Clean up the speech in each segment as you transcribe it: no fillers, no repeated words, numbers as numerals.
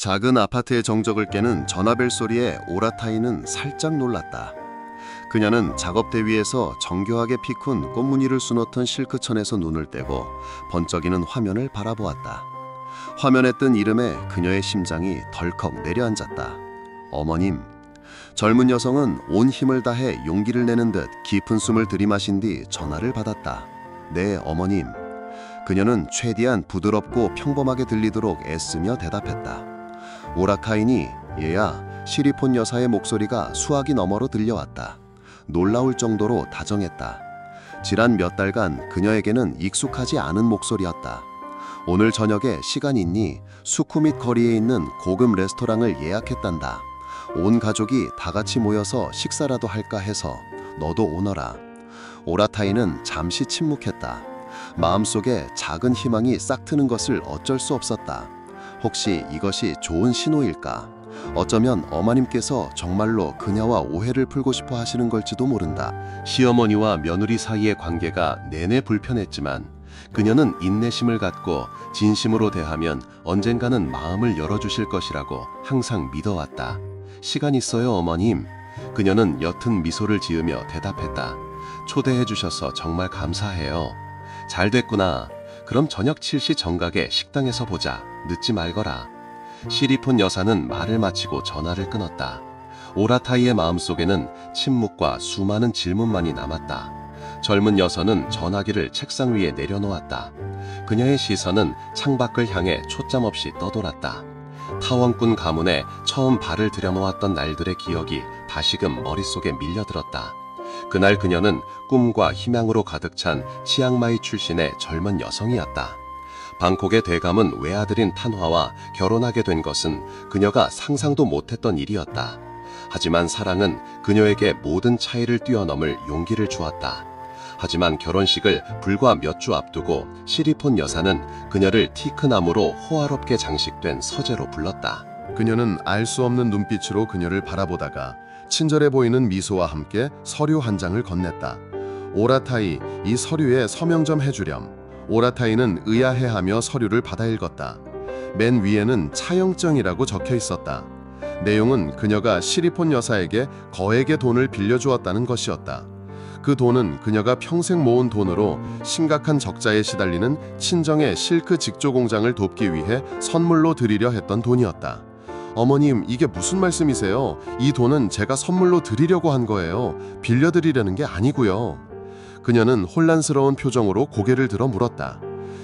작은 아파트의 정적을 깨는 전화벨 소리에 오라타이는 살짝 놀랐다. 그녀는 작업대 위에서 정교하게 피쿤 꽃무늬를 수놓던 실크천에서 눈을 떼고 번쩍이는 화면을 바라보았다. 화면에 뜬 이름에 그녀의 심장이 덜컥 내려앉았다. 어머님. 젊은 여성은 온 힘을 다해 용기를 내는 듯 깊은 숨을 들이마신 뒤 전화를 받았다. 네, 어머님. 그녀는 최대한 부드럽고 평범하게 들리도록 애쓰며 대답했다. 오라타이니, 얘야, 시리폰 여사의 목소리가 수화기 너머로 들려왔다. 놀라울 정도로 다정했다. 지난 몇 달간 그녀에게는 익숙하지 않은 목소리였다. 오늘 저녁에 시간 있니? 수쿠밋 거리에 있는 고급 레스토랑을 예약했단다. 온 가족이 다 같이 모여서 식사라도 할까 해서 너도 오너라. 오라타이는 잠시 침묵했다. 마음속에 작은 희망이 싹트는 것을 어쩔 수 없었다. 혹시 이것이 좋은 신호일까? 어쩌면 어머님께서 정말로 그녀와 오해를 풀고 싶어 하시는 걸지도 모른다. 시어머니와 며느리 사이의 관계가 내내 불편했지만 그녀는 인내심을 갖고 진심으로 대하면 언젠가는 마음을 열어주실 것이라고 항상 믿어왔다. 시간 있어요, 어머님. 그녀는 옅은 미소를 지으며 대답했다. 초대해 주셔서 정말 감사해요. 잘 됐구나. 그럼 저녁 7시 정각에 식당에서 보자. 늦지 말거라. 시리폰 여사는 말을 마치고 전화를 끊었다. 오라타이의 마음속에는 침묵과 수많은 질문만이 남았다. 젊은 여성은 전화기를 책상 위에 내려놓았다. 그녀의 시선은 창밖을 향해 초점 없이 떠돌았다. 타원꾼 가문에 처음 발을 들여놓았던 날들의 기억이 다시금 머릿속에 밀려들었다. 그날 그녀는 꿈과 희망으로 가득 찬 치앙마이 출신의 젊은 여성이었다. 방콕의 대감은 외아들인 탄화와 결혼하게 된 것은 그녀가 상상도 못했던 일이었다. 하지만 사랑은 그녀에게 모든 차이를 뛰어넘을 용기를 주었다. 하지만 결혼식을 불과 몇 주 앞두고 시리폰 여사는 그녀를 티크나무로 호화롭게 장식된 서재로 불렀다. 그녀는 알 수 없는 눈빛으로 그녀를 바라보다가 친절해 보이는 미소와 함께 서류 한 장을 건넸다. 오라타이, 이 서류에 서명 좀 해주렴. 오라타이는 의아해하며 서류를 받아 읽었다. 맨 위에는 차영증이라고 적혀 있었다. 내용은 그녀가 시리폰 여사에게 거액의 돈을 빌려주었다는 것이었다. 그 돈은 그녀가 평생 모은 돈으로 심각한 적자에 시달리는 친정의 실크 직조 공장을 돕기 위해 선물로 드리려 했던 돈이었다. 어머님, 이게 무슨 말씀이세요? 이 돈은 제가 선물로 드리려고 한 거예요. 빌려드리려는 게 아니고요. 그녀는 혼란스러운 표정으로 고개를 들어 물었다.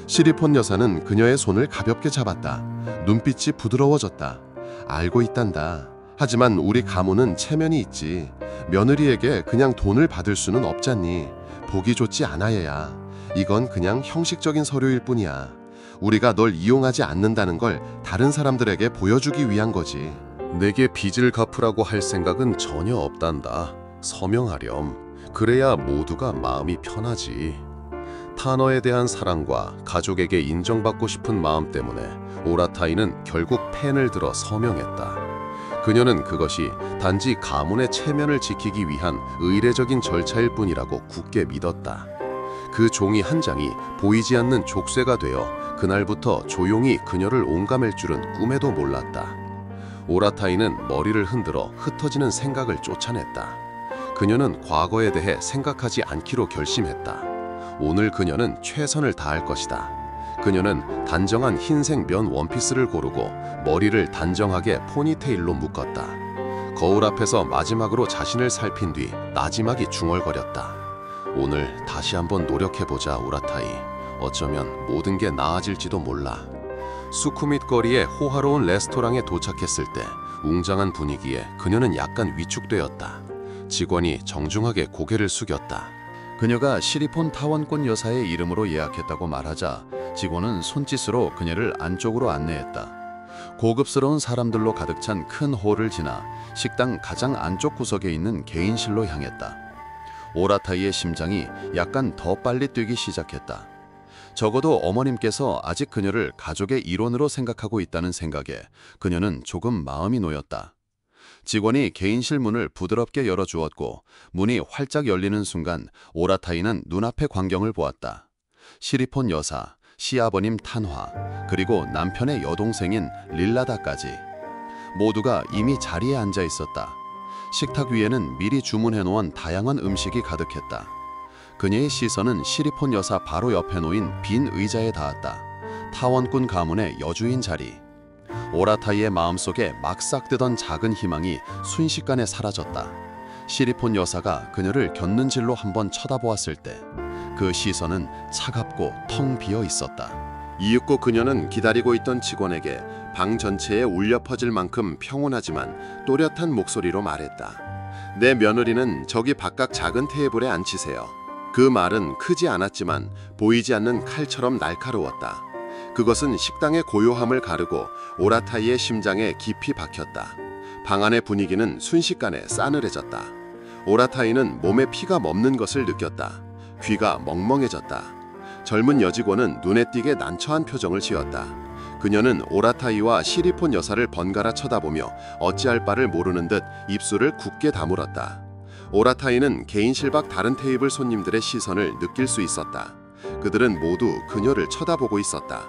시리폰 여사는 그녀의 손을 가볍게 잡았다. 눈빛이 부드러워졌다. 알고 있단다. 하지만 우리 가문은 체면이 있지. 며느리에게 그냥 돈을 받을 수는 없잖니. 보기 좋지 않아, 얘야. 이건 그냥 형식적인 서류일 뿐이야. 우리가 널 이용하지 않는다는 걸 다른 사람들에게 보여주기 위한 거지. 내게 빚을 갚으라고 할 생각은 전혀 없단다. 서명하렴. 그래야 모두가 마음이 편하지. 타너에 대한 사랑과 가족에게 인정받고 싶은 마음 때문에 오라타이는 결국 펜을 들어 서명했다. 그녀는 그것이 단지 가문의 체면을 지키기 위한 의례적인 절차일 뿐이라고 굳게 믿었다. 그 종이 한 장이 보이지 않는 족쇄가 되어 그날부터 조용히 그녀를 옹감할 줄은 꿈에도 몰랐다. 오라타이는 머리를 흔들어 흩어지는 생각을 쫓아냈다. 그녀는 과거에 대해 생각하지 않기로 결심했다. 오늘 그녀는 최선을 다할 것이다. 그녀는 단정한 흰색 면 원피스를 고르고 머리를 단정하게 포니테일로 묶었다. 거울 앞에서 마지막으로 자신을 살핀 뒤 나지막이 중얼거렸다. 오늘 다시 한번 노력해보자, 오라타이. 어쩌면 모든 게 나아질지도 몰라. 수쿠밋 거리의 호화로운 레스토랑에 도착했을 때 웅장한 분위기에 그녀는 약간 위축되었다. 직원이 정중하게 고개를 숙였다. 그녀가 시리폰 타원권 여사의 이름으로 예약했다고 말하자 직원은 손짓으로 그녀를 안쪽으로 안내했다. 고급스러운 사람들로 가득 찬 큰 홀을 지나 식당 가장 안쪽 구석에 있는 개인실로 향했다. 오라타이의 심장이 약간 더 빨리 뛰기 시작했다. 적어도 어머님께서 아직 그녀를 가족의 일원으로 생각하고 있다는 생각에 그녀는 조금 마음이 놓였다. 직원이 개인실 문을 부드럽게 열어주었고 문이 활짝 열리는 순간 오라타이는 눈앞의 광경을 보았다. 시리폰 여사, 시아버님 탄화, 그리고 남편의 여동생인 릴라다까지. 모두가 이미 자리에 앉아 있었다. 식탁 위에는 미리 주문해 놓은 다양한 음식이 가득했다. 그녀의 시선은 시리폰 여사 바로 옆에 놓인 빈 의자에 닿았다. 타원꾼 가문의 여주인 자리. 오라타이의 마음속에 막 싹트던 작은 희망이 순식간에 사라졌다. 시리폰 여사가 그녀를 곁눈질로 한번 쳐다보았을 때 그 시선은 차갑고 텅 비어 있었다. 이윽고 그녀는 기다리고 있던 직원에게 방 전체에 울려 퍼질 만큼 평온하지만 또렷한 목소리로 말했다. 내 며느리는 저기 바깥 작은 테이블에 앉히세요. 그 말은 크지 않았지만 보이지 않는 칼처럼 날카로웠다. 그것은 식당의 고요함을 가르고 오라타이의 심장에 깊이 박혔다. 방 안의 분위기는 순식간에 싸늘해졌다. 오라타이는 몸에 피가 멈는 것을 느꼈다. 귀가 멍멍해졌다. 젊은 여직원은 눈에 띄게 난처한 표정을 지었다. 그녀는 오라타이와 시리폰 여사를 번갈아 쳐다보며 어찌할 바를 모르는 듯 입술을 굳게 다물었다. 오라타이는 개인실 밖 다른 테이블 손님들의 시선을 느낄 수 있었다. 그들은 모두 그녀를 쳐다보고 있었다.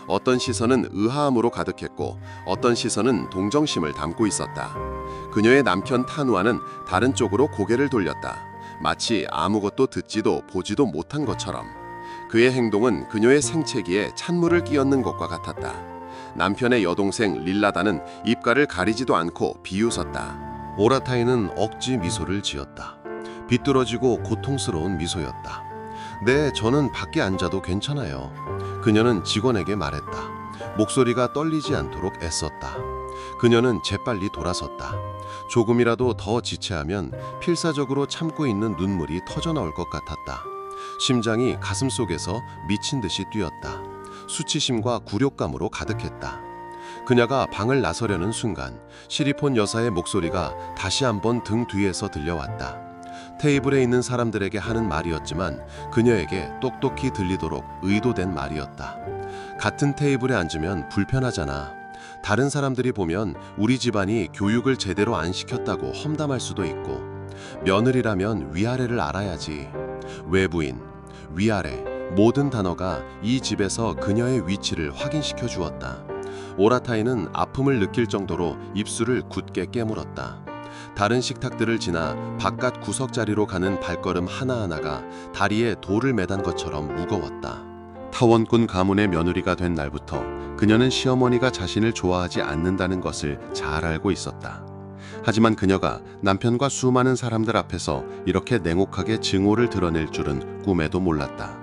어떤 시선은 의아함으로 가득했고 어떤 시선은 동정심을 담고 있었다. 그녀의 남편 타누아는 다른 쪽으로 고개를 돌렸다. 마치 아무것도 듣지도 보지도 못한 것처럼. 그의 행동은 그녀의 생채기에 찬물을 끼얹는 것과 같았다. 남편의 여동생 릴라다는 입가를 가리지도 않고 비웃었다. 오라타이는 억지 미소를 지었다. 비뚤어지고 고통스러운 미소였다. 네, 저는 밖에 앉아도 괜찮아요. 그녀는 직원에게 말했다. 목소리가 떨리지 않도록 애썼다. 그녀는 재빨리 돌아섰다. 조금이라도 더 지체하면 필사적으로 참고 있는 눈물이 터져나올 것 같았다. 심장이 가슴속에서 미친 듯이 뛰었다. 수치심과 굴욕감으로 가득했다. 그녀가 방을 나서려는 순간 시리폰 여사의 목소리가 다시 한번 등 뒤에서 들려왔다. 테이블에 있는 사람들에게 하는 말이었지만 그녀에게 똑똑히 들리도록 의도된 말이었다. 같은 테이블에 앉으면 불편하잖아. 다른 사람들이 보면 우리 집안이 교육을 제대로 안 시켰다고 험담할 수도 있고, 며느리라면 위아래를 알아야지. 외부인, 위아래, 모든 단어가 이 집에서 그녀의 위치를 확인시켜 주었다. 오라타이는 아픔을 느낄 정도로 입술을 굳게 깨물었다. 다른 식탁들을 지나 바깥 구석자리로 가는 발걸음 하나하나가 다리에 돌을 매단 것처럼 무거웠다. 타원꾼 가문의 며느리가 된 날부터 그녀는 시어머니가 자신을 좋아하지 않는다는 것을 잘 알고 있었다. 하지만 그녀가 남편과 수많은 사람들 앞에서 이렇게 냉혹하게 증오를 드러낼 줄은 꿈에도 몰랐다.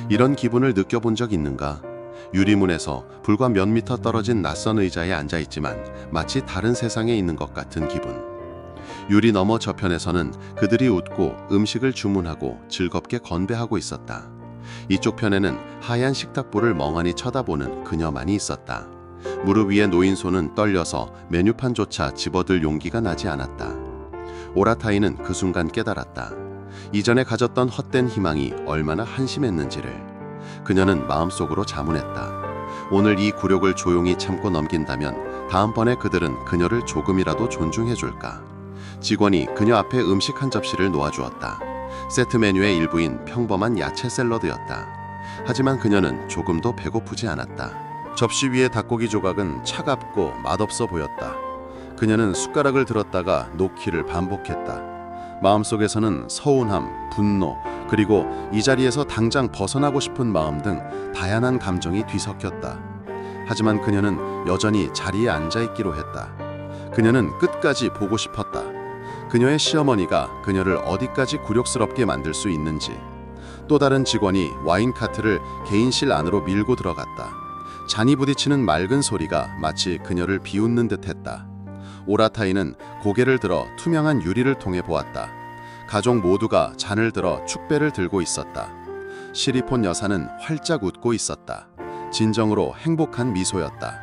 이런 기분을 느껴본 적 있는가? 유리문에서 불과 몇 미터 떨어진 낯선 의자에 앉아있지만 마치 다른 세상에 있는 것 같은 기분. 유리 너머 저편에서는 그들이 웃고 음식을 주문하고 즐겁게 건배하고 있었다. 이쪽 편에는 하얀 식탁보를 멍하니 쳐다보는 그녀만이 있었다. 무릎 위에 놓인 손은 떨려서 메뉴판조차 집어들 용기가 나지 않았다. 오라타이는 그 순간 깨달았다. 이전에 가졌던 헛된 희망이 얼마나 한심했는지를. 그녀는 마음속으로 자문했다. 오늘 이 굴욕을 조용히 참고 넘긴다면 다음번에 그들은 그녀를 조금이라도 존중해줄까. 직원이 그녀 앞에 음식 한 접시를 놓아주었다. 세트 메뉴의 일부인 평범한 야채 샐러드였다. 하지만 그녀는 조금도 배고프지 않았다. 접시 위의 닭고기 조각은 차갑고 맛없어 보였다. 그녀는 숟가락을 들었다가 놓기를 반복했다. 마음속에서는 서운함, 분노, 그리고 이 자리에서 당장 벗어나고 싶은 마음 등 다양한 감정이 뒤섞였다. 하지만 그녀는 여전히 자리에 앉아있기로 했다. 그녀는 끝까지 보고 싶었다. 그녀의 시어머니가 그녀를 어디까지 굴욕스럽게 만들 수 있는지. 또 다른 직원이 와인 카트를 개인실 안으로 밀고 들어갔다. 잔이 부딪히는 맑은 소리가 마치 그녀를 비웃는 듯했다. 오라타이는 고개를 들어 투명한 유리를 통해 보았다. 가족 모두가 잔을 들어 축배를 들고 있었다. 시리폰 여사는 활짝 웃고 있었다. 진정으로 행복한 미소였다.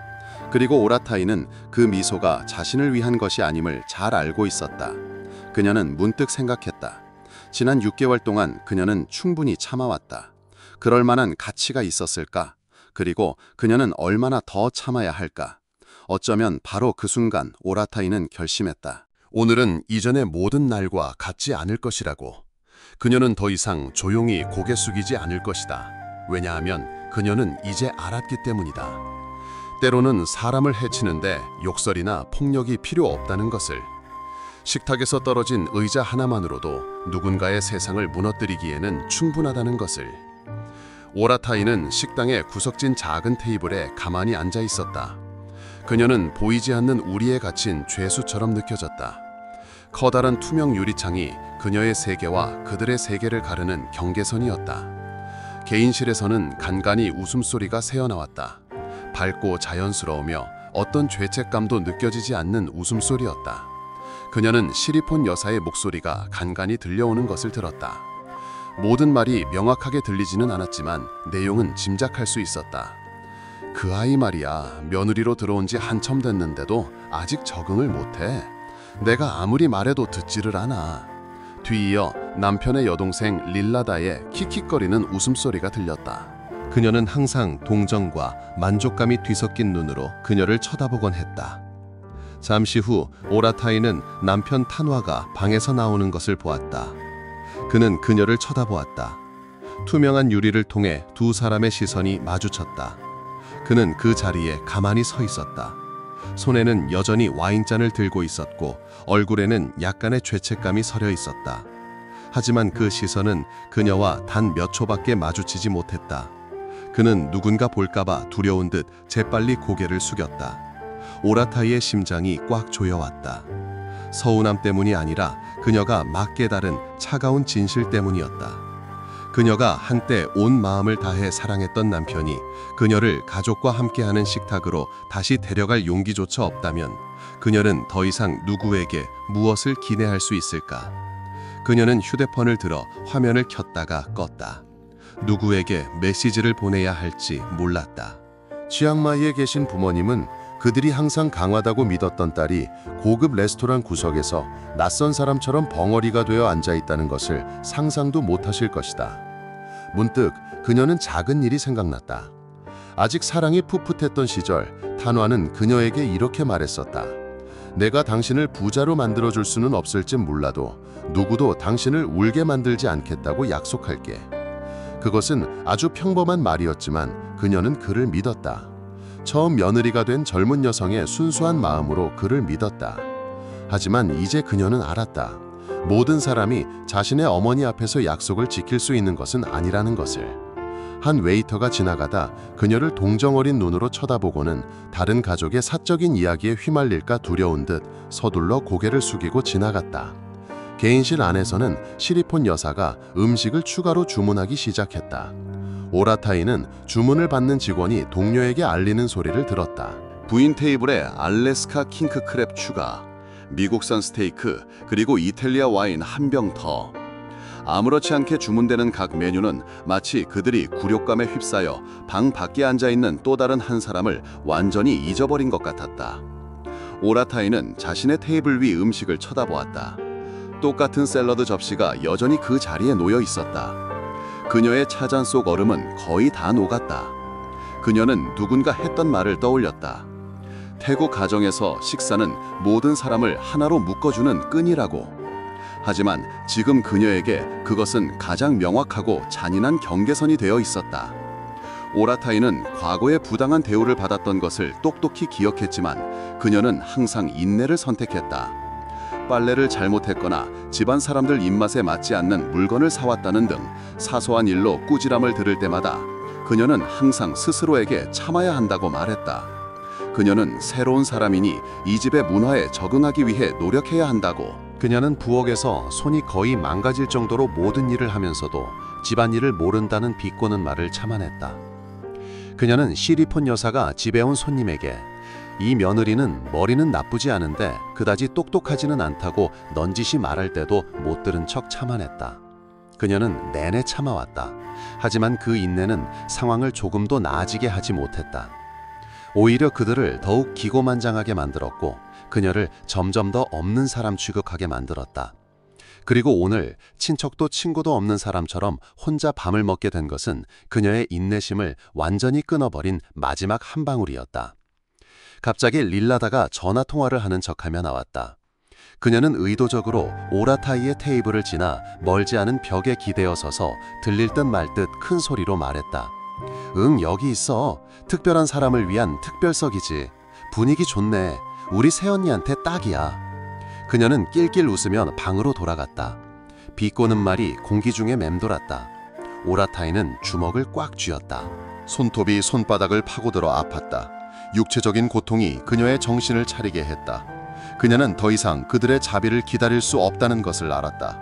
그리고 오라타이는 그 미소가 자신을 위한 것이 아님을 잘 알고 있었다. 그녀는 문득 생각했다. 지난 6개월 동안 그녀는 충분히 참아왔다. 그럴 만한 가치가 있었을까? 그리고 그녀는 얼마나 더 참아야 할까? 어쩌면 바로 그 순간 오라타이는 결심했다. 오늘은 이전의 모든 날과 같지 않을 것이라고. 그녀는 더 이상 조용히 고개 숙이지 않을 것이다. 왜냐하면 그녀는 이제 알았기 때문이다. 때로는 사람을 해치는데 욕설이나 폭력이 필요 없다는 것을, 식탁에서 떨어진 의자 하나만으로도 누군가의 세상을 무너뜨리기에는 충분하다는 것을. 오라타이는 식당의 구석진 작은 테이블에 가만히 앉아 있었다. 그녀는 보이지 않는 우리에 갇힌 죄수처럼 느껴졌다. 커다란 투명 유리창이 그녀의 세계와 그들의 세계를 가르는 경계선이었다. 개인실에서는 간간히 웃음소리가 새어나왔다. 밝고 자연스러우며 어떤 죄책감도 느껴지지 않는 웃음소리였다. 그녀는 시리폰 여사의 목소리가 간간히 들려오는 것을 들었다. 모든 말이 명확하게 들리지는 않았지만 내용은 짐작할 수 있었다. 그 아이 말이야, 며느리로 들어온 지 한참 됐는데도 아직 적응을 못해. 내가 아무리 말해도 듣지를 않아. 뒤이어 남편의 여동생 릴라다의 킥킥거리는 웃음소리가 들렸다. 그녀는 항상 동정과 만족감이 뒤섞인 눈으로 그녀를 쳐다보곤 했다. 잠시 후 오라타이는 남편 탄화가 방에서 나오는 것을 보았다. 그는 그녀를 쳐다보았다. 투명한 유리를 통해 두 사람의 시선이 마주쳤다. 그는 그 자리에 가만히 서 있었다. 손에는 여전히 와인잔을 들고 있었고 얼굴에는 약간의 죄책감이 서려 있었다. 하지만 그 시선은 그녀와 단 몇 초밖에 마주치지 못했다. 그는 누군가 볼까봐 두려운 듯 재빨리 고개를 숙였다. 오라타이의 심장이 꽉 조여왔다. 서운함 때문이 아니라 그녀가 막 깨달은 차가운 진실 때문이었다. 그녀가 한때 온 마음을 다해 사랑했던 남편이 그녀를 가족과 함께하는 식탁으로 다시 데려갈 용기조차 없다면 그녀는 더 이상 누구에게 무엇을 기대할 수 있을까? 그녀는 휴대폰을 들어 화면을 켰다가 껐다. 누구에게 메시지를 보내야 할지 몰랐다. 치앙마이에 계신 부모님은 그들이 항상 강하다고 믿었던 딸이 고급 레스토랑 구석에서 낯선 사람처럼 벙어리가 되어 앉아있다는 것을 상상도 못하실 것이다. 문득 그녀는 작은 일이 생각났다. 아직 사랑이 풋풋했던 시절 탄화는 그녀에게 이렇게 말했었다. 내가 당신을 부자로 만들어줄 수는 없을지 몰라도 누구도 당신을 울게 만들지 않겠다고 약속할게. 그것은 아주 평범한 말이었지만 그녀는 그를 믿었다. 처음 며느리가 된 젊은 여성의 순수한 마음으로 그를 믿었다. 하지만 이제 그녀는 알았다. 모든 사람이 자신의 어머니 앞에서 약속을 지킬 수 있는 것은 아니라는 것을. 한 웨이터가 지나가다 그녀를 동정어린 눈으로 쳐다보고는 다른 가족의 사적인 이야기에 휘말릴까 두려운 듯 서둘러 고개를 숙이고 지나갔다. 개인실 안에서는 시리폰 여사가 음식을 추가로 주문하기 시작했다. 오라타이는 주문을 받는 직원이 동료에게 알리는 소리를 들었다. 부인 테이블에 알래스카 킹크크랩 추가, 미국산 스테이크, 그리고 이탈리아 와인 한 병 더. 아무렇지 않게 주문되는 각 메뉴는 마치 그들이 굴욕감에 휩싸여 방 밖에 앉아있는 또 다른 한 사람을 완전히 잊어버린 것 같았다. 오라타이는 자신의 테이블 위 음식을 쳐다보았다. 똑같은 샐러드 접시가 여전히 그 자리에 놓여 있었다. 그녀의 차잔 속 얼음은 거의 다 녹았다. 그녀는 누군가 했던 말을 떠올렸다. 태국 가정에서 식사는 모든 사람을 하나로 묶어주는 끈이라고. 하지만 지금 그녀에게 그것은 가장 명확하고 잔인한 경계선이 되어 있었다. 오라타이는 과거에 부당한 대우를 받았던 것을 똑똑히 기억했지만 그녀는 항상 인내를 선택했다. 빨래를 잘못했거나 집안 사람들 입맛에 맞지 않는 물건을 사왔다는 등 사소한 일로 꾸지람을 들을 때마다 그녀는 항상 스스로에게 참아야 한다고 말했다. 그녀는 새로운 사람이니 이 집의 문화에 적응하기 위해 노력해야 한다고. 그녀는 부엌에서 손이 거의 망가질 정도로 모든 일을 하면서도 집안일을 모른다는 비꼬는 말을 참아냈다. 그녀는 시리폰 여사가 집에 온 손님에게 이 며느리는 머리는 나쁘지 않은데 그다지 똑똑하지는 않다고 넌지시 말할 때도 못 들은 척 참아냈다. 그녀는 내내 참아왔다. 하지만 그 인내는 상황을 조금도 나아지게 하지 못했다. 오히려 그들을 더욱 기고만장하게 만들었고 그녀를 점점 더 없는 사람 취급하게 만들었다. 그리고 오늘 친척도 친구도 없는 사람처럼 혼자 밤을 먹게 된 것은 그녀의 인내심을 완전히 끊어버린 마지막 한 방울이었다. 갑자기 릴라다가 전화통화를 하는 척하며 나왔다. 그녀는 의도적으로 오라타이의 테이블을 지나 멀지 않은 벽에 기대어 서서 들릴 듯 말 듯 큰 소리로 말했다. 응, 여기 있어. 특별한 사람을 위한 특별석이지. 분위기 좋네. 우리 새언니한테 딱이야. 그녀는 낄낄 웃으며 방으로 돌아갔다. 비꼬는 말이 공기 중에 맴돌았다. 오라타이는 주먹을 꽉 쥐었다. 손톱이 손바닥을 파고들어 아팠다. 육체적인 고통이 그녀의 정신을 차리게 했다. 그녀는 더 이상 그들의 자비를 기다릴 수 없다는 것을 알았다.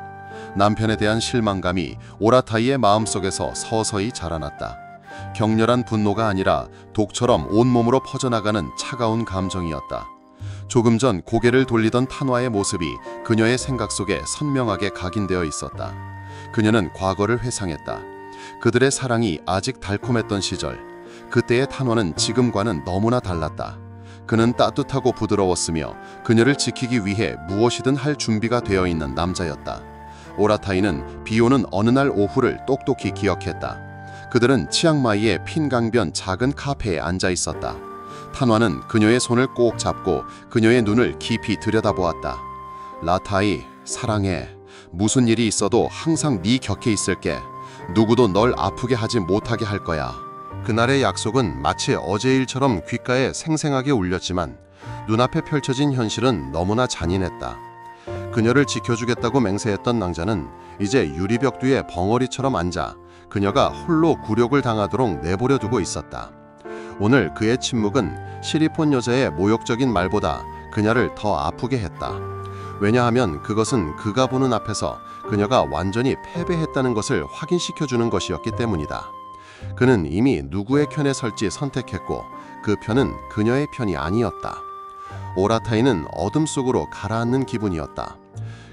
남편에 대한 실망감이 오라타이의 마음속에서 서서히 자라났다. 격렬한 분노가 아니라 독처럼 온몸으로 퍼져나가는 차가운 감정이었다. 조금 전 고개를 돌리던 탄화의 모습이 그녀의 생각 속에 선명하게 각인되어 있었다. 그녀는 과거를 회상했다. 그들의 사랑이 아직 달콤했던 시절, 그때의 탄화는 지금과는 너무나 달랐다. 그는 따뜻하고 부드러웠으며 그녀를 지키기 위해 무엇이든 할 준비가 되어 있는 남자였다. 오라타이는 비오는 어느 날 오후를 똑똑히 기억했다. 그들은 치앙마이의 핀강변 작은 카페에 앉아 있었다. 탄화는 그녀의 손을 꼭 잡고 그녀의 눈을 깊이 들여다보았다. 라타이, 사랑해. 무슨 일이 있어도 항상 네 곁에 있을게. 누구도 널 아프게 하지 못하게 할 거야. 그날의 약속은 마치 어제 일처럼 귓가에 생생하게 울렸지만 눈앞에 펼쳐진 현실은 너무나 잔인했다. 그녀를 지켜주겠다고 맹세했던 낭자는 이제 유리벽 뒤에 벙어리처럼 앉아 그녀가 홀로 굴욕을 당하도록 내버려 두고 있었다. 오늘 그의 침묵은 시리폰 여자의 모욕적인 말보다 그녀를 더 아프게 했다. 왜냐하면 그것은 그가 보는 앞에서 그녀가 완전히 패배했다는 것을 확인시켜주는 것이었기 때문이다. 그는 이미 누구의 편에 설지 선택했고 그 편은 그녀의 편이 아니었다. 오라타이는 어둠 속으로 가라앉는 기분이었다.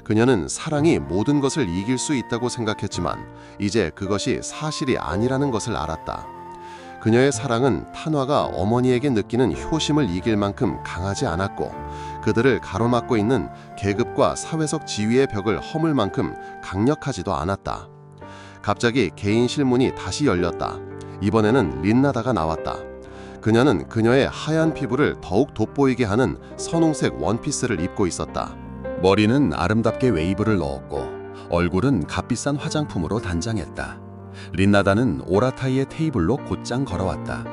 그녀는 사랑이 모든 것을 이길 수 있다고 생각했지만 이제 그것이 사실이 아니라는 것을 알았다. 그녀의 사랑은 탄화가 어머니에게 느끼는 효심을 이길 만큼 강하지 않았고 그들을 가로막고 있는 계급과 사회적 지위의 벽을 허물 만큼 강력하지도 않았다. 갑자기 개인 실문이 다시 열렸다. 이번에는 린나다가 나왔다. 그녀는 그녀의 하얀 피부를 더욱 돋보이게 하는 선홍색 원피스를 입고 있었다. 머리는 아름답게 웨이브를 넣었고 얼굴은 값비싼 화장품으로 단장했다. 린나다는 오라타이의 테이블로 곧장 걸어왔다.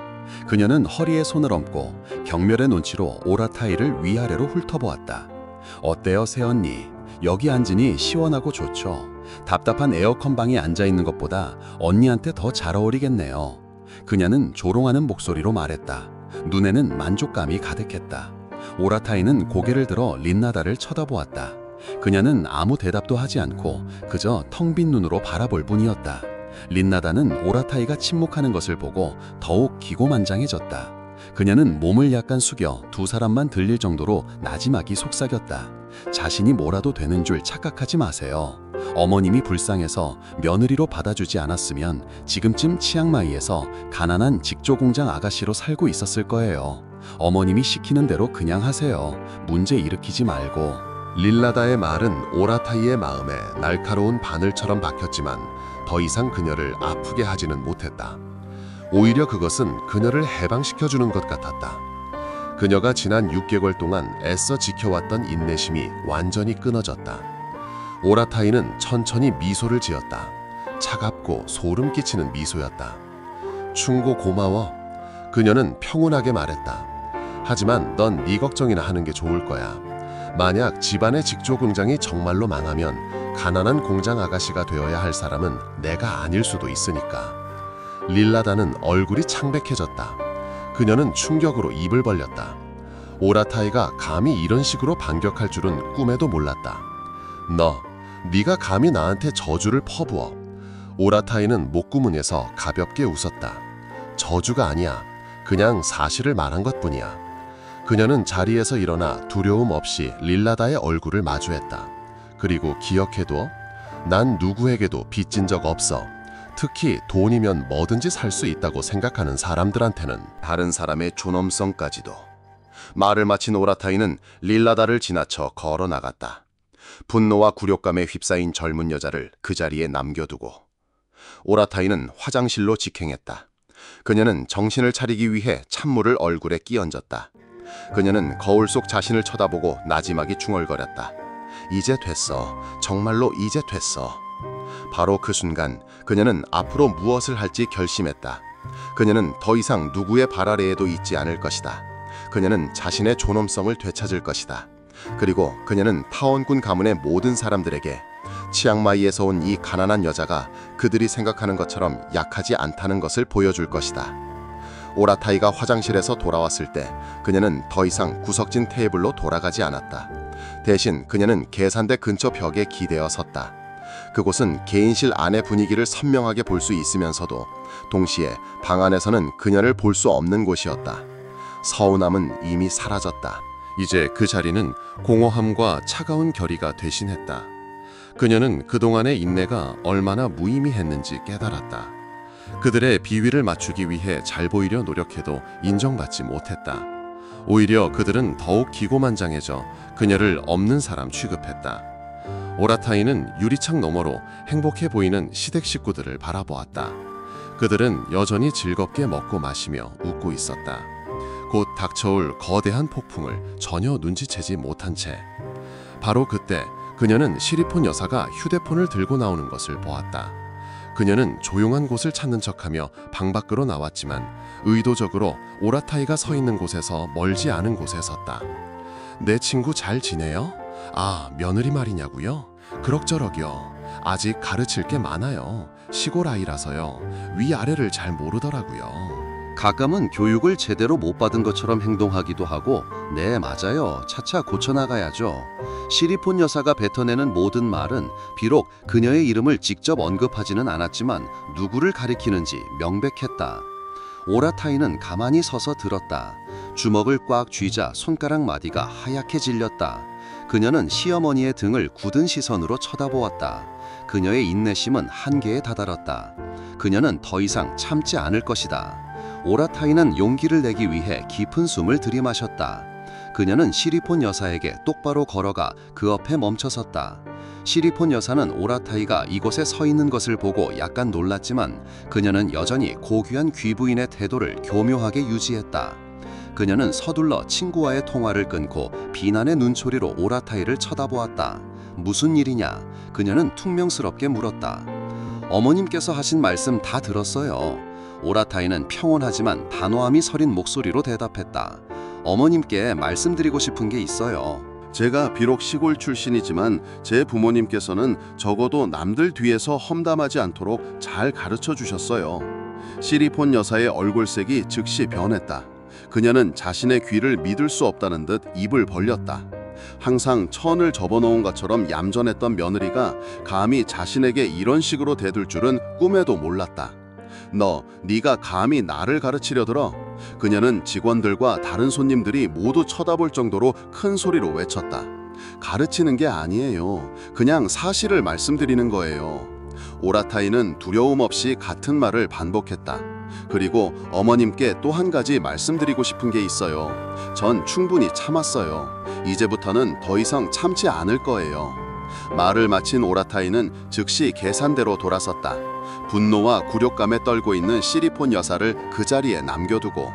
그녀는 허리에 손을 얹고 경멸의 눈치로 오라타이를 위아래로 훑어보았다. 어때요, 새언니? 여기 앉으니 시원하고 좋죠. 답답한 에어컨 방에 앉아있는 것보다 언니한테 더 잘 어울리겠네요. 그녀는 조롱하는 목소리로 말했다. 눈에는 만족감이 가득했다. 오라타이는 고개를 들어 린나다를 쳐다보았다. 그녀는 아무 대답도 하지 않고 그저 텅 빈 눈으로 바라볼 뿐이었다. 린나다는 오라타이가 침묵하는 것을 보고 더욱 기고만장해졌다. 그녀는 몸을 약간 숙여 두 사람만 들릴 정도로 나지막이 속삭였다. 자신이 뭐라도 되는 줄 착각하지 마세요. 어머님이 불쌍해서 며느리로 받아주지 않았으면 지금쯤 치앙마이에서 가난한 직조공장 아가씨로 살고 있었을 거예요. 어머님이 시키는 대로 그냥 하세요. 문제 일으키지 말고. 릴라다의 말은 오라타이의 마음에 날카로운 바늘처럼 박혔지만 더 이상 그녀를 아프게 하지는 못했다. 오히려 그것은 그녀를 해방시켜주는 것 같았다. 그녀가 지난 6개월 동안 애써 지켜왔던 인내심이 완전히 끊어졌다. 오라타이는 천천히 미소를 지었다. 차갑고 소름 끼치는 미소였다. 충고 고마워. 그녀는 평온하게 말했다. 하지만 넌 네 걱정이나 하는 게 좋을 거야. 만약 집안의 직조공장이 정말로 망하면 가난한 공장 아가씨가 되어야 할 사람은 내가 아닐 수도 있으니까. 릴라다는 얼굴이 창백해졌다. 그녀는 충격으로 입을 벌렸다. 오라타이가 감히 이런 식으로 반격할 줄은 꿈에도 몰랐다. 네가 감히 나한테 저주를 퍼부어. 오라타이는 목구멍에서 가볍게 웃었다. 저주가 아니야. 그냥 사실을 말한 것뿐이야. 그녀는 자리에서 일어나 두려움 없이 릴라다의 얼굴을 마주했다. 그리고 기억해둬. 난 누구에게도 빚진 적 없어. 특히 돈이면 뭐든지 살 수 있다고 생각하는 사람들한테는. 다른 사람의 존엄성까지도. 말을 마친 오라타이는 릴라다를 지나쳐 걸어 나갔다. 분노와 굴욕감에 휩싸인 젊은 여자를 그 자리에 남겨두고. 오라타이는 화장실로 직행했다. 그녀는 정신을 차리기 위해 찬물을 얼굴에 끼얹었다. 그녀는 거울 속 자신을 쳐다보고 나지막이 중얼거렸다. 이제 됐어. 정말로 이제 됐어. 바로 그 순간 그녀는 앞으로 무엇을 할지 결심했다. 그녀는 더 이상 누구의 발 아래에도 있지 않을 것이다. 그녀는 자신의 존엄성을 되찾을 것이다. 그리고 그녀는 타원군 가문의 모든 사람들에게 치앙마이에서 온 이 가난한 여자가 그들이 생각하는 것처럼 약하지 않다는 것을 보여줄 것이다. 오라타이가 화장실에서 돌아왔을 때 그녀는 더 이상 구석진 테이블로 돌아가지 않았다. 대신 그녀는 계산대 근처 벽에 기대어 섰다. 그곳은 개인실 안의 분위기를 선명하게 볼 수 있으면서도 동시에 방 안에서는 그녀를 볼 수 없는 곳이었다. 서운함은 이미 사라졌다. 이제 그 자리는 공허함과 차가운 결의가 대신했다. 그녀는 그동안의 인내가 얼마나 무의미했는지 깨달았다. 그들의 비위를 맞추기 위해 잘 보이려 노력해도 인정받지 못했다. 오히려 그들은 더욱 기고만장해져 그녀를 없는 사람 취급했다. 오라타이는 유리창 너머로 행복해 보이는 시댁 식구들을 바라보았다. 그들은 여전히 즐겁게 먹고 마시며 웃고 있었다. 곧 닥쳐올 거대한 폭풍을 전혀 눈치채지 못한 채 바로 그때 그녀는 시리폰 여사가 휴대폰을 들고 나오는 것을 보았다. 그녀는 조용한 곳을 찾는 척하며 방 밖으로 나왔지만 의도적으로 오라타이가 서 있는 곳에서 멀지 않은 곳에 섰다. 내 친구 잘 지내요? 아, 며느리 말이냐고요? 그럭저럭이요. 아직 가르칠 게 많아요. 시골 아이라서요. 위아래를 잘 모르더라고요. 가끔은 교육을 제대로 못 받은 것처럼 행동하기도 하고, 네, 맞아요. 차차 고쳐나가야죠. 시리폰 여사가 뱉어내는 모든 말은 비록 그녀의 이름을 직접 언급하지는 않았지만 누구를 가리키는지 명백했다. 오라타이는 가만히 서서 들었다. 주먹을 꽉 쥐자 손가락 마디가 하얗게 질렸다. 그녀는 시어머니의 등을 굳은 시선으로 쳐다보았다. 그녀의 인내심은 한계에 다다랐다. 그녀는 더 이상 참지 않을 것이다. 오라타이는 용기를 내기 위해 깊은 숨을 들이마셨다. 그녀는 시리폰 여사에게 똑바로 걸어가 그 옆에 멈춰섰다. 시리폰 여사는 오라타이가 이곳에 서 있는 것을 보고 약간 놀랐지만 그녀는 여전히 고귀한 귀부인의 태도를 교묘하게 유지했다. 그녀는 서둘러 친구와의 통화를 끊고 비난의 눈초리로 오라타이를 쳐다보았다. 무슨 일이냐? 그녀는 퉁명스럽게 물었다. 어머님께서 하신 말씀 다 들었어요. 오라타이는 평온하지만 단호함이 서린 목소리로 대답했다. 어머님께 말씀드리고 싶은 게 있어요. 제가 비록 시골 출신이지만 제 부모님께서는 적어도 남들 뒤에서 험담하지 않도록 잘 가르쳐 주셨어요. 시리폰 여사의 얼굴색이 즉시 변했다. 그녀는 자신의 귀를 믿을 수 없다는 듯 입을 벌렸다. 항상 천을 접어놓은 것처럼 얌전했던 며느리가 감히 자신에게 이런 식으로 대들 줄은 꿈에도 몰랐다. 네가 감히 나를 가르치려 들어? 그녀는 직원들과 다른 손님들이 모두 쳐다볼 정도로 큰 소리로 외쳤다. 가르치는 게 아니에요. 그냥 사실을 말씀드리는 거예요. 오라타이는 두려움 없이 같은 말을 반복했다. 그리고 어머님께 또 한 가지 말씀드리고 싶은 게 있어요. 전 충분히 참았어요. 이제부터는 더 이상 참지 않을 거예요. 말을 마친 오라타이는 즉시 계산대로 돌아섰다. 분노와 굴욕감에 떨고 있는 시리폰 여사를 그 자리에 남겨두고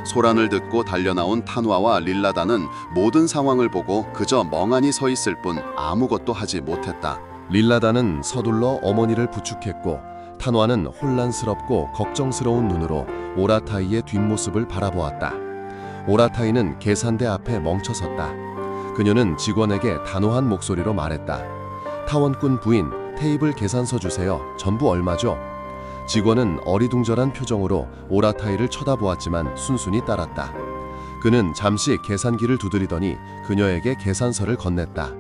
소란을 듣고 달려나온 탄화와 릴라다는 모든 상황을 보고 그저 멍하니 서 있을 뿐 아무것도 하지 못했다. 릴라다는 서둘러 어머니를 부축했고 탄화는 혼란스럽고 걱정스러운 눈으로 오라타이의 뒷모습을 바라보았다. 오라타이는 계산대 앞에 멈춰섰다. 그녀는 직원에게 단호한 목소리로 말했다. 타원꾼 부인, 테이블 계산서 주세요. 전부 얼마죠? 직원은 어리둥절한 표정으로 오라타이를 쳐다보았지만 순순히 따랐다. 그는 잠시 계산기를 두드리더니 그녀에게 계산서를 건넸다.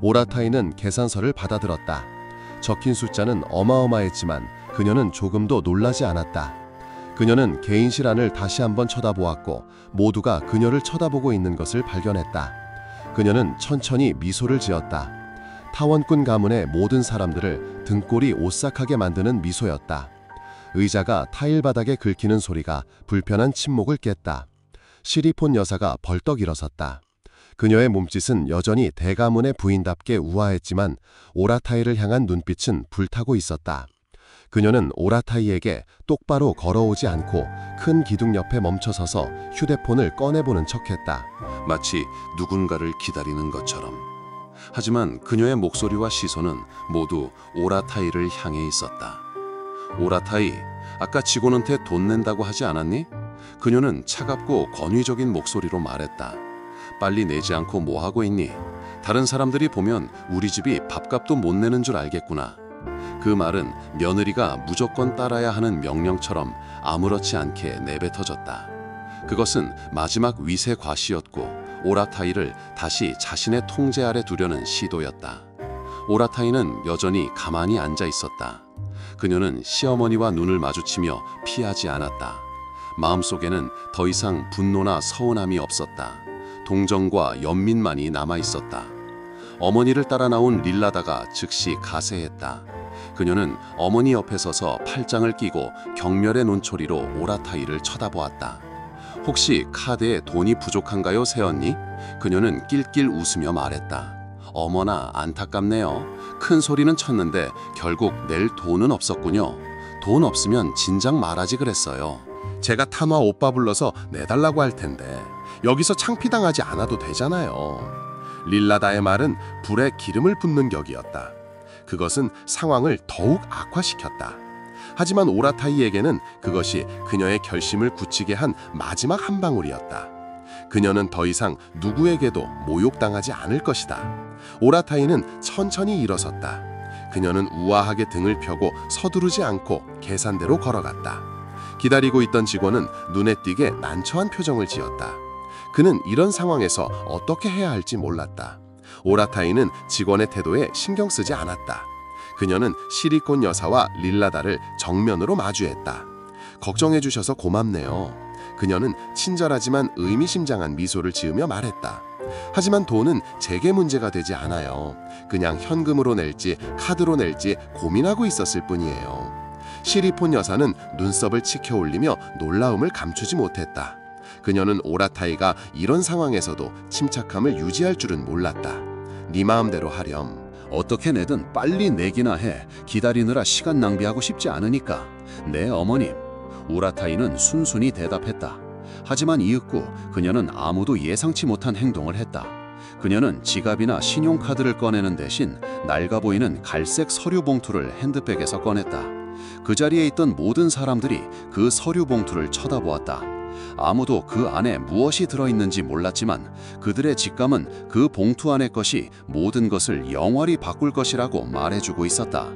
오라타이는 계산서를 받아들었다. 적힌 숫자는 어마어마했지만 그녀는 조금도 놀라지 않았다. 그녀는 개인실 안을 다시 한번 쳐다보았고 모두가 그녀를 쳐다보고 있는 것을 발견했다. 그녀는 천천히 미소를 지었다. 타원꾼 가문의 모든 사람들을 등골이 오싹하게 만드는 미소였다. 의자가 타일 바닥에 긁히는 소리가 불편한 침묵을 깼다. 시리폰 여사가 벌떡 일어섰다. 그녀의 몸짓은 여전히 대가문의 부인답게 우아했지만 오라타이를 향한 눈빛은 불타고 있었다. 그녀는 오라타이에게 똑바로 걸어오지 않고 큰 기둥 옆에 멈춰서서 휴대폰을 꺼내보는 척했다. 마치 누군가를 기다리는 것처럼. 하지만 그녀의 목소리와 시선은 모두 오라타이를 향해 있었다. 오라타이, 아까 직원한테 돈 낸다고 하지 않았니? 그녀는 차갑고 권위적인 목소리로 말했다. 빨리 내지 않고 뭐 하고 있니? 다른 사람들이 보면 우리 집이 밥값도 못 내는 줄 알겠구나. 그 말은 며느리가 무조건 따라야 하는 명령처럼 아무렇지 않게 내뱉어졌다. 그것은 마지막 위세 과시였고 오라타이를 다시 자신의 통제 아래 두려는 시도였다. 오라타이는 여전히 가만히 앉아 있었다. 그녀는 시어머니와 눈을 마주치며 피하지 않았다. 마음속에는 더 이상 분노나 서운함이 없었다. 동정과 연민만이 남아 있었다. 어머니를 따라 나온 릴라다가 즉시 가세했다. 그녀는 어머니 옆에 서서 팔짱을 끼고 경멸의 눈초리로 오라타이를 쳐다보았다. 혹시 카드에 돈이 부족한가요, 새언니? 그녀는 낄낄 웃으며 말했다. 어머나 안타깝네요. 큰 소리는 쳤는데 결국 낼 돈은 없었군요. 돈 없으면 진작 말하지 그랬어요. 제가 탄화 오빠 불러서 내달라고 할 텐데 여기서 창피당하지 않아도 되잖아요. 릴라다의 말은 불에 기름을 붓는 격이었다. 그것은 상황을 더욱 악화시켰다. 하지만 오라타이에게는 그것이 그녀의 결심을 굳히게 한 마지막 한 방울이었다. 그녀는 더 이상 누구에게도 모욕당하지 않을 것이다. 오라타이는 천천히 일어섰다. 그녀는 우아하게 등을 펴고 서두르지 않고 계산대로 걸어갔다. 기다리고 있던 직원은 눈에 띄게 난처한 표정을 지었다. 그는 이런 상황에서 어떻게 해야 할지 몰랐다. 오라타이는 직원의 태도에 신경 쓰지 않았다. 그녀는 시리콘 여사와 릴라다를 정면으로 마주했다. 걱정해 주셔서 고맙네요. 그녀는 친절하지만 의미심장한 미소를 지으며 말했다. 하지만 돈은 제게 문제가 되지 않아요. 그냥 현금으로 낼지 카드로 낼지 고민하고 있었을 뿐이에요. 시리폰 여사는 눈썹을 치켜 올리며 놀라움을 감추지 못했다. 그녀는 오라타이가 이런 상황에서도 침착함을 유지할 줄은 몰랐다. 네 마음대로 하렴. 어떻게 내든 빨리 내기나 해. 기다리느라 시간 낭비하고 싶지 않으니까. 네, 어머님. 오라타이는 순순히 대답했다. 하지만 이윽고 그녀는 아무도 예상치 못한 행동을 했다. 그녀는 지갑이나 신용카드를 꺼내는 대신 낡아 보이는 갈색 서류 봉투를 핸드백에서 꺼냈다. 그 자리에 있던 모든 사람들이 그 서류 봉투를 쳐다보았다. 아무도 그 안에 무엇이 들어있는지 몰랐지만 그들의 직감은 그 봉투 안의 것이 모든 것을 영원히 바꿀 것이라고 말해주고 있었다.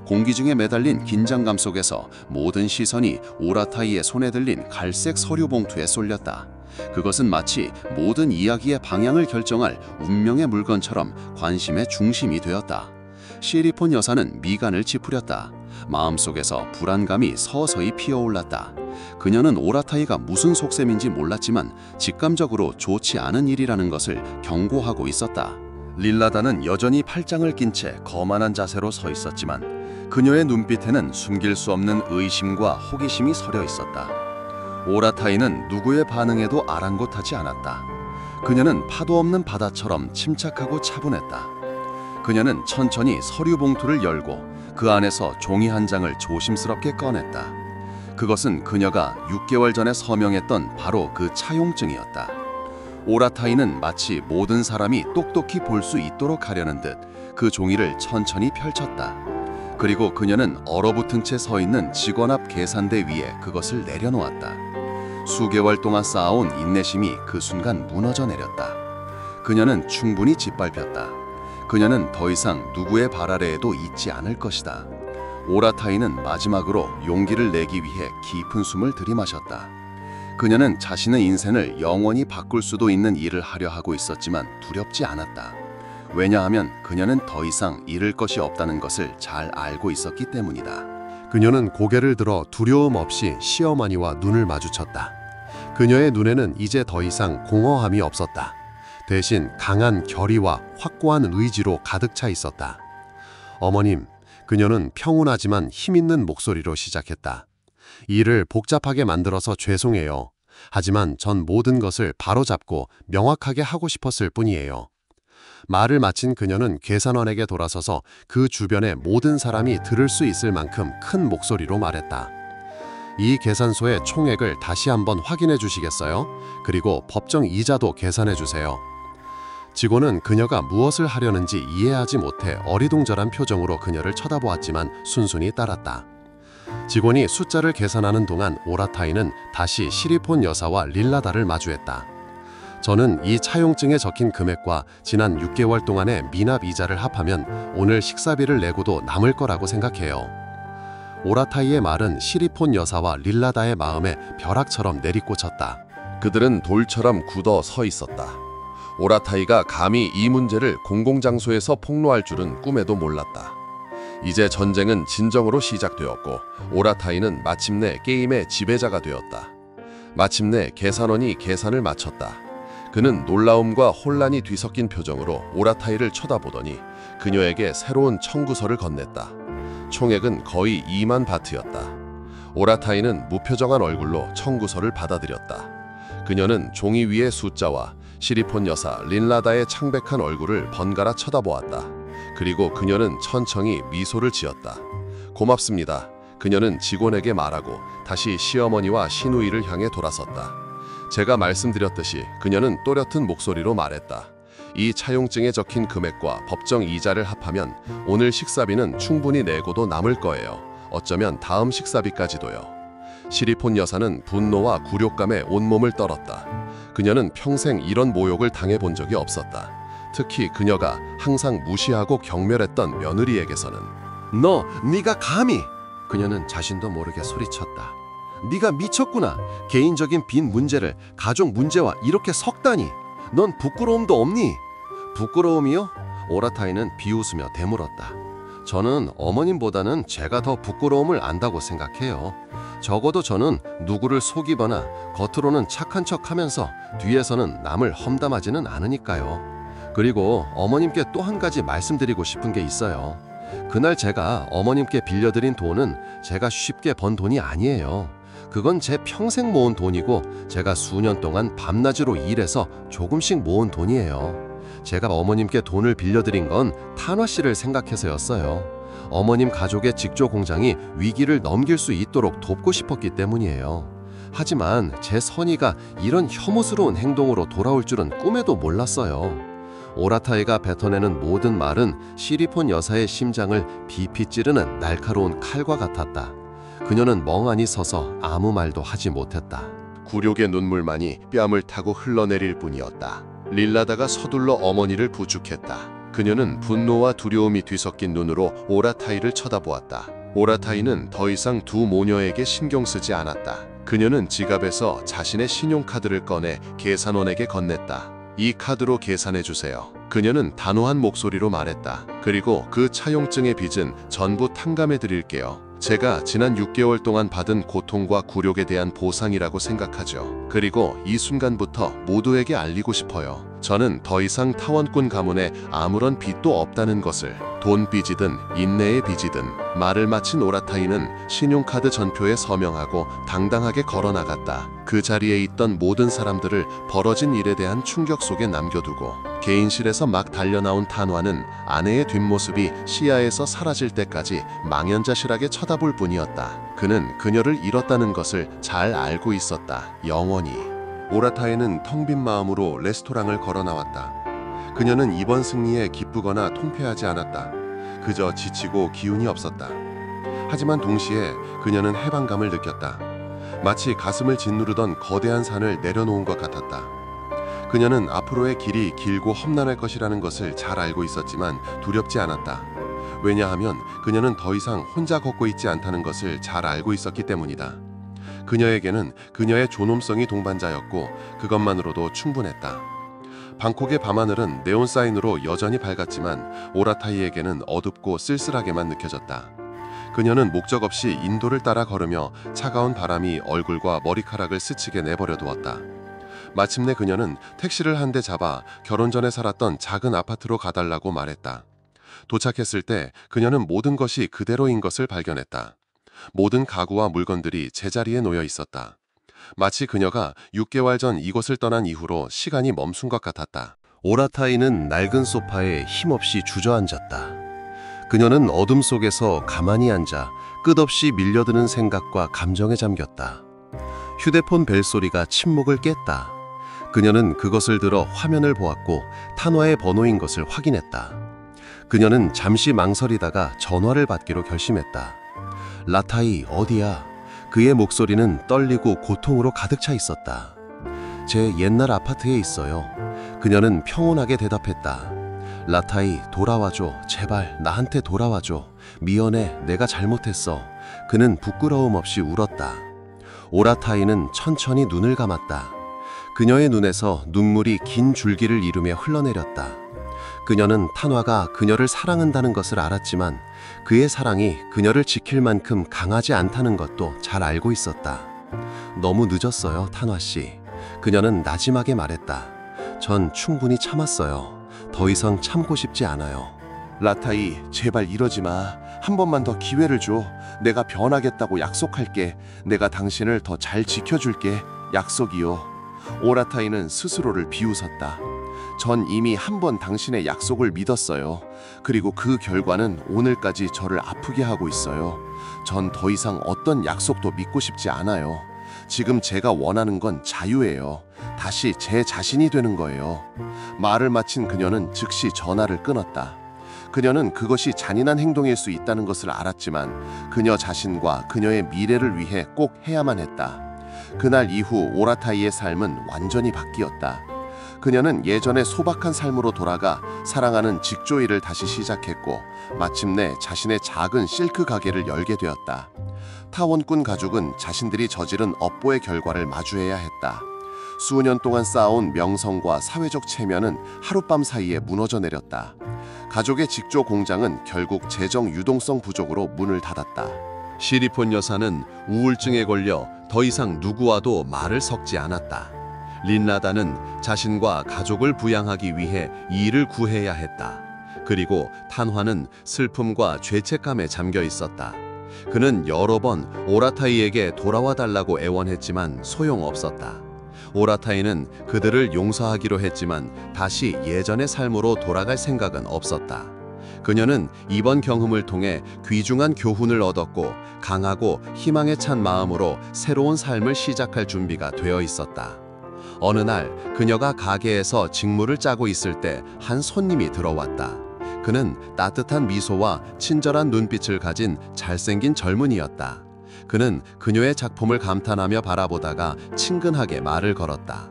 공기 중에 매달린 긴장감 속에서 모든 시선이 오라타이의 손에 들린 갈색 서류 봉투에 쏠렸다. 그것은 마치 모든 이야기의 방향을 결정할 운명의 물건처럼 관심의 중심이 되었다. 시리폰 여사는 미간을 찌푸렸다. 마음속에서 불안감이 서서히 피어올랐다. 그녀는 오라타이가 무슨 속셈인지 몰랐지만 직감적으로 좋지 않은 일이라는 것을 경고하고 있었다. 릴라다는 여전히 팔짱을 낀 채 거만한 자세로 서 있었지만 그녀의 눈빛에는 숨길 수 없는 의심과 호기심이 서려 있었다. 오라타이는 누구의 반응에도 아랑곳하지 않았다. 그녀는 파도 없는 바다처럼 침착하고 차분했다. 그녀는 천천히 서류 봉투를 열고 그 안에서 종이 한 장을 조심스럽게 꺼냈다. 그것은 그녀가 6개월 전에 서명했던 바로 그 차용증이었다. 오라타이는 마치 모든 사람이 똑똑히 볼 수 있도록 하려는 듯 그 종이를 천천히 펼쳤다. 그리고 그녀는 얼어붙은 채 서 있는 직원 앞 계산대 위에 그것을 내려놓았다. 수개월 동안 쌓아온 인내심이 그 순간 무너져 내렸다. 그녀는 충분히 짓밟혔다. 그녀는 더 이상 누구의 발 아래에도 있지 않을 것이다. 오라타이는 마지막으로 용기를 내기 위해 깊은 숨을 들이마셨다. 그녀는 자신의 인생을 영원히 바꿀 수도 있는 일을 하려 하고 있었지만 두렵지 않았다. 왜냐하면 그녀는 더 이상 잃을 것이 없다는 것을 잘 알고 있었기 때문이다. 그녀는 고개를 들어 두려움 없이 시어머니와 눈을 마주쳤다. 그녀의 눈에는 이제 더 이상 공허함이 없었다. 대신 강한 결의와 확고한 의지로 가득 차 있었다. 어머님, 그녀는 평온하지만 힘있는 목소리로 시작했다. 일을 복잡하게 만들어서 죄송해요. 하지만 전 모든 것을 바로잡고 명확하게 하고 싶었을 뿐이에요. 말을 마친 그녀는 계산원에게 돌아서서 그 주변의 모든 사람이 들을 수 있을 만큼 큰 목소리로 말했다. 이 계산서의 총액을 다시 한번 확인해 주시겠어요? 그리고 법정 이자도 계산해 주세요. 직원은 그녀가 무엇을 하려는지 이해하지 못해 어리둥절한 표정으로 그녀를 쳐다보았지만 순순히 따랐다. 직원이 숫자를 계산하는 동안 오라타이는 다시 시리폰 여사와 릴라다를 마주했다. 저는 이 차용증에 적힌 금액과 지난 6개월 동안의 미납 이자를 합하면 오늘 식사비를 내고도 남을 거라고 생각해요. 오라타이의 말은 시리폰 여사와 릴라다의 마음에 벼락처럼 내리꽂혔다. 그들은 돌처럼 굳어 서 있었다. 오라타이가 감히 이 문제를 공공장소에서 폭로할 줄은 꿈에도 몰랐다. 이제 전쟁은 진정으로 시작되었고 오라타이는 마침내 게임의 지배자가 되었다. 마침내 계산원이 계산을 마쳤다. 그는 놀라움과 혼란이 뒤섞인 표정으로 오라타이를 쳐다보더니 그녀에게 새로운 청구서를 건넸다. 총액은 거의 2만 바트였다. 오라타이는 무표정한 얼굴로 청구서를 받아들였다. 그녀는 종이 위의 숫자와 시리폰 여사 린라다의 창백한 얼굴을 번갈아 쳐다보았다. 그리고 그녀는 천천히 미소를 지었다. 고맙습니다. 그녀는 직원에게 말하고 다시 시어머니와 시누이를 향해 돌아섰다. 제가 말씀드렸듯이 그녀는 또렷한 목소리로 말했다. 이 차용증에 적힌 금액과 법정 이자를 합하면 오늘 식사비는 충분히 내고도 남을 거예요. 어쩌면 다음 식사비까지도요. 시리폰 여사는 분노와 굴욕감에 온몸을 떨었다. 그녀는 평생 이런 모욕을 당해본 적이 없었다. 특히 그녀가 항상 무시하고 경멸했던 며느리에게서는. 네가 감히! 그녀는 자신도 모르게 소리쳤다. 네가 미쳤구나. 개인적인 빈 문제를 가족 문제와 이렇게 섞다니. 넌 부끄러움도 없니? 부끄러움이요? 오라타이는 비웃으며 되물었다. 저는 어머님보다는 제가 더 부끄러움을 안다고 생각해요. 적어도 저는 누구를 속이거나 겉으로는 착한 척하면서 뒤에서는 남을 험담하지는 않으니까요. 그리고 어머님께 또 한 가지 말씀드리고 싶은 게 있어요. 그날 제가 어머님께 빌려드린 돈은 제가 쉽게 번 돈이 아니에요. 그건 제 평생 모은 돈이고 제가 수년 동안 밤낮으로 일해서 조금씩 모은 돈이에요. 제가 어머님께 돈을 빌려드린 건 탄화 씨를 생각해서였어요. 어머님 가족의 직조 공장이 위기를 넘길 수 있도록 돕고 싶었기 때문이에요. 하지만 제 선의가 이런 혐오스러운 행동으로 돌아올 줄은 꿈에도 몰랐어요. 오라타이가 뱉어내는 모든 말은 시리폰 여사의 심장을 비피 찌르는 날카로운 칼과 같았다. 그녀는 멍하니 서서 아무 말도 하지 못했다. 굴욕의 눈물만이 뺨을 타고 흘러내릴 뿐이었다. 릴라다가 서둘러 어머니를 부축했다. 그녀는 분노와 두려움이 뒤섞인 눈으로 오라타이를 쳐다보았다. 오라타이는 더 이상 두 모녀에게 신경 쓰지 않았다. 그녀는 지갑에서 자신의 신용카드를 꺼내 계산원에게 건넸다. 이 카드로 계산해 주세요. 그녀는 단호한 목소리로 말했다. 그리고 그 차용증의 빚은 전부 탕감해 드릴게요. 제가 지난 6개월 동안 받은 고통과 굴욕에 대한 보상이라고 생각하죠. 그리고 이 순간부터 모두에게 알리고 싶어요. 저는 더 이상 타원꾼 가문에 아무런 빚도 없다는 것을. 돈 빚이든 인내의 빚이든. 말을 마친 오라타이는 신용카드 전표에 서명하고 당당하게 걸어나갔다. 그 자리에 있던 모든 사람들을 벌어진 일에 대한 충격 속에 남겨두고 개인실에서 막 달려나온 탄화는 아내의 뒷모습이 시야에서 사라질 때까지 망연자실하게 쳐다볼 뿐이었다. 그는 그녀를 잃었다는 것을 잘 알고 있었다. 영원히. 오라타이는 텅 빈 마음으로 레스토랑을 걸어 나왔다. 그녀는 이번 승리에 기쁘거나 통쾌하지 않았다. 그저 지치고 기운이 없었다. 하지만 동시에 그녀는 해방감을 느꼈다. 마치 가슴을 짓누르던 거대한 산을 내려놓은 것 같았다. 그녀는 앞으로의 길이 길고 험난할 것이라는 것을 잘 알고 있었지만 두렵지 않았다. 왜냐하면 그녀는 더 이상 혼자 걷고 있지 않다는 것을 잘 알고 있었기 때문이다. 그녀에게는 그녀의 존엄성이 동반자였고 그것만으로도 충분했다. 방콕의 밤하늘은 네온사인으로 여전히 밝았지만 오라타이에게는 어둡고 쓸쓸하게만 느껴졌다. 그녀는 목적 없이 인도를 따라 걸으며 차가운 바람이 얼굴과 머리카락을 스치게 내버려 두었다. 마침내 그녀는 택시를 한 대 잡아 결혼 전에 살았던 작은 아파트로 가달라고 말했다. 도착했을 때 그녀는 모든 것이 그대로인 것을 발견했다. 모든 가구와 물건들이 제자리에 놓여 있었다. 마치 그녀가 6개월 전 이곳을 떠난 이후로 시간이 멈춘 것 같았다. 오라타이는 낡은 소파에 힘없이 주저앉았다. 그녀는 어둠 속에서 가만히 앉아 끝없이 밀려드는 생각과 감정에 잠겼다. 휴대폰 벨소리가 침묵을 깼다. 그녀는 그것을 들어 화면을 보았고 탄화의 번호인 것을 확인했다. 그녀는 잠시 망설이다가 전화를 받기로 결심했다. 라타이 어디야? 그의 목소리는 떨리고 고통으로 가득 차 있었다. 제 옛날 아파트에 있어요. 그녀는 평온하게 대답했다. 라타이 돌아와줘. 제발 나한테 돌아와줘. 미안해. 내가 잘못했어. 그는 부끄러움 없이 울었다. 오라타이는 천천히 눈을 감았다. 그녀의 눈에서 눈물이 긴 줄기를 이루며 흘러내렸다. 그녀는 탄화가 그녀를 사랑한다는 것을 알았지만 그의 사랑이 그녀를 지킬 만큼 강하지 않다는 것도 잘 알고 있었다. 너무 늦었어요, 탄화 씨. 그녀는 나지막에 말했다. 전 충분히 참았어요. 더 이상 참고 싶지 않아요. 라타이, 제발 이러지 마. 한 번만 더 기회를 줘. 내가 변하겠다고 약속할게. 내가 당신을 더 잘 지켜줄게. 약속이요. 오라타이는 스스로를 비웃었다. 전 이미 한 번 당신의 약속을 믿었어요. 그리고 그 결과는 오늘까지 저를 아프게 하고 있어요. 전 더 이상 어떤 약속도 믿고 싶지 않아요. 지금 제가 원하는 건 자유예요. 다시 제 자신이 되는 거예요. 말을 마친 그녀는 즉시 전화를 끊었다. 그녀는 그것이 잔인한 행동일 수 있다는 것을 알았지만 그녀 자신과 그녀의 미래를 위해 꼭 해야만 했다. 그날 이후 오라타이의 삶은 완전히 바뀌었다. 그녀는 예전의 소박한 삶으로 돌아가 사랑하는 직조일을 다시 시작했고 마침내 자신의 작은 실크 가게를 열게 되었다. 타원꾼 가족은 자신들이 저지른 업보의 결과를 마주해야 했다. 수년 동안 쌓아온 명성과 사회적 체면은 하룻밤 사이에 무너져 내렸다. 가족의 직조 공장은 결국 재정 유동성 부족으로 문을 닫았다. 시리폰 여사는 우울증에 걸려 더 이상 누구와도 말을 섞지 않았다. 린라다는 자신과 가족을 부양하기 위해 일을 구해야 했다. 그리고 탄화는 슬픔과 죄책감에 잠겨 있었다. 그는 여러 번 오라타이에게 돌아와 달라고 애원했지만 소용없었다. 오라타이는 그들을 용서하기로 했지만 다시 예전의 삶으로 돌아갈 생각은 없었다. 그녀는 이번 경험을 통해 귀중한 교훈을 얻었고 강하고 희망에 찬 마음으로 새로운 삶을 시작할 준비가 되어 있었다. 어느 날 그녀가 가게에서 직무를 짜고 있을 때 한 손님이 들어왔다. 그는 따뜻한 미소와 친절한 눈빛을 가진 잘생긴 젊은이였다. 그는 그녀의 작품을 감탄하며 바라보다가 친근하게 말을 걸었다.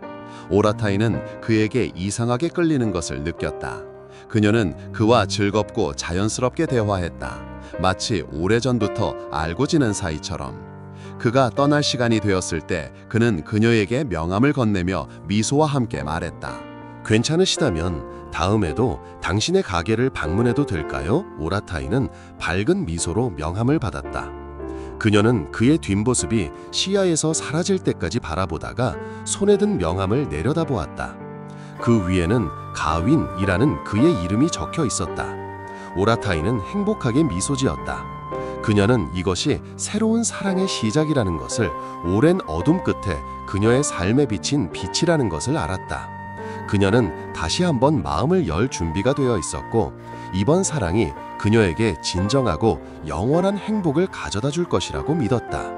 오라타이는 그에게 이상하게 끌리는 것을 느꼈다. 그녀는 그와 즐겁고 자연스럽게 대화했다. 마치 오래전부터 알고 지낸 사이처럼. 그가 떠날 시간이 되었을 때 그는 그녀에게 명함을 건네며 미소와 함께 말했다. 괜찮으시다면 다음에도 당신의 가게를 방문해도 될까요? 오라타이는 밝은 미소로 명함을 받았다. 그녀는 그의 뒷모습이 시야에서 사라질 때까지 바라보다가 손에 든 명함을 내려다보았다. 그 위에는 가윈이라는 그의 이름이 적혀 있었다. 오라타이는 행복하게 미소 지었다. 그녀는 이것이 새로운 사랑의 시작이라는 것을, 오랜 어둠 끝에 그녀의 삶에 비친 빛이라는 것을 알았다. 그녀는 다시 한번 마음을 열 준비가 되어 있었고 이번 사랑이 그녀에게 진정하고 영원한 행복을 가져다 줄 것이라고 믿었다.